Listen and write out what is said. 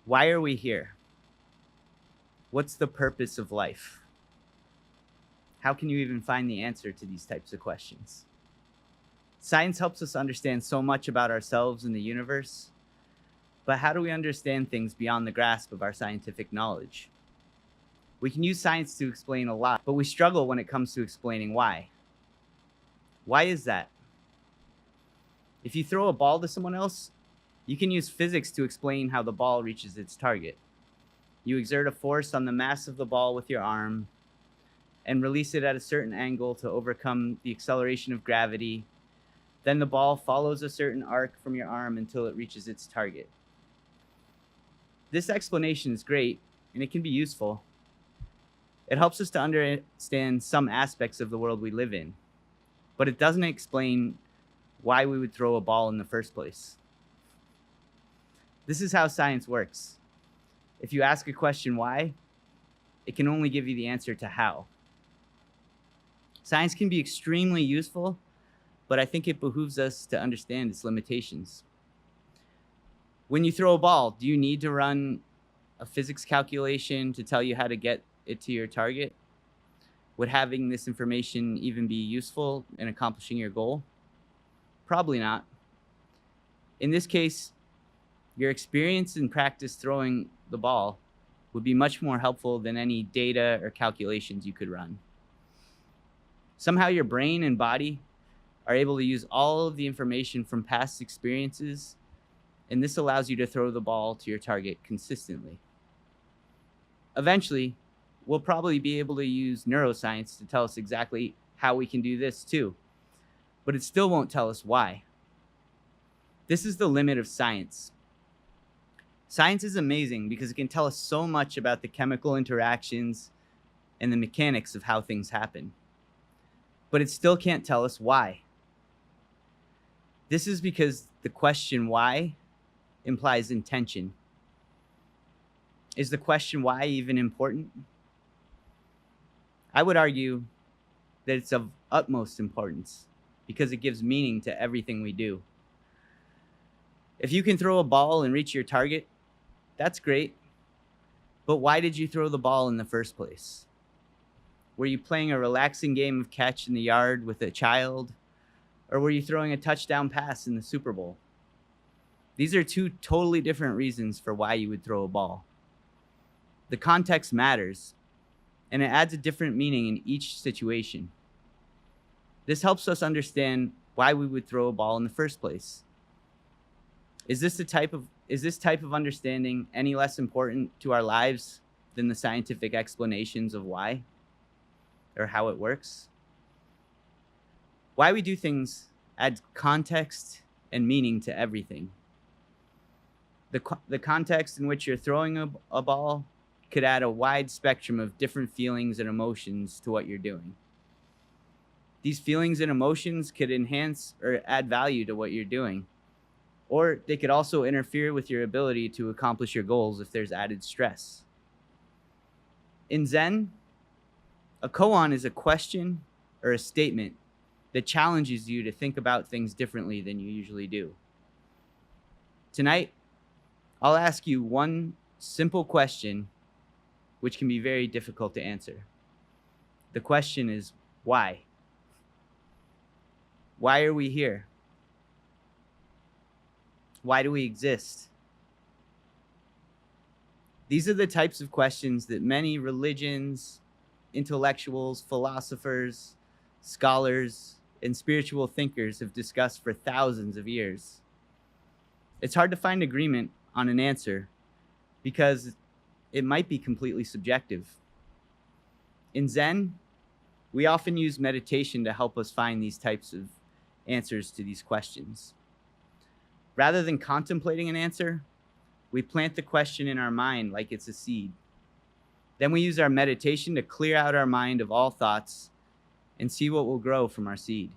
Why are we here? What's the purpose of life? How can you even find the answer to these types of questions? Science helps us understand so much about ourselves and the universe, but how do we understand things beyond the grasp of our scientific knowledge? We can use science to explain a lot, but we struggle when it comes to explaining why. Why is that? If you throw a ball to someone else, you can use physics to explain how the ball reaches its target. You exert a force on the mass of the ball with your arm and release it at a certain angle to overcome the acceleration of gravity. Then the ball follows a certain arc from your arm until it reaches its target. This explanation is great, and it can be useful. It helps us to understand some aspects of the world we live in, but it doesn't explain why we would throw a ball in the first place. This is how science works. If you ask a question why, it can only give you the answer to how. Science can be extremely useful, but I think it behooves us to understand its limitations. When you throw a ball, do you need to run a physics calculation to tell you how to get it to your target? Would having this information even be useful in accomplishing your goal? Probably not. In this case, your experience and practice throwing the ball would be much more helpful than any data or calculations you could run. Somehow your brain and body are able to use all of the information from past experiences, and this allows you to throw the ball to your target consistently. Eventually, we'll probably be able to use neuroscience to tell us exactly how we can do this too, but it still won't tell us why. This is the limit of science. Science is amazing because it can tell us so much about the chemical interactions and the mechanics of how things happen, but it still can't tell us why. This is because the question why implies intention. Is the question why even important? I would argue that it's of utmost importance because it gives meaning to everything we do. If you can throw a ball and reach your target, that's great. But why did you throw the ball in the first place? Were you playing a relaxing game of catch in the yard with a child? Or were you throwing a touchdown pass in the Super Bowl? These are two totally different reasons for why you would throw a ball. The context matters, and it adds a different meaning in each situation. This helps us understand why we would throw a ball in the first place. Is this type of understanding any less important to our lives than the scientific explanations of why or how it works? Why we do things adds context and meaning to everything. The context in which you're throwing a ball could add a wide spectrum of different feelings and emotions to what you're doing. These feelings and emotions could enhance or add value to what you're doing, or they could also interfere with your ability to accomplish your goals if there's added stress. In Zen, a koan is a question or a statement that challenges you to think about things differently than you usually do. Tonight, I'll ask you one simple question which can be very difficult to answer. The question is, why? Why are we here? Why do we exist? These are the types of questions that many religions, intellectuals, philosophers, scholars, and spiritual thinkers have discussed for thousands of years. It's hard to find agreement on an answer because it might be completely subjective. In Zen, we often use meditation to help us find these types of answers to these questions. Rather than contemplating an answer, we plant the question in our mind like it's a seed. Then we use our meditation to clear out our mind of all thoughts and see what will grow from our seed.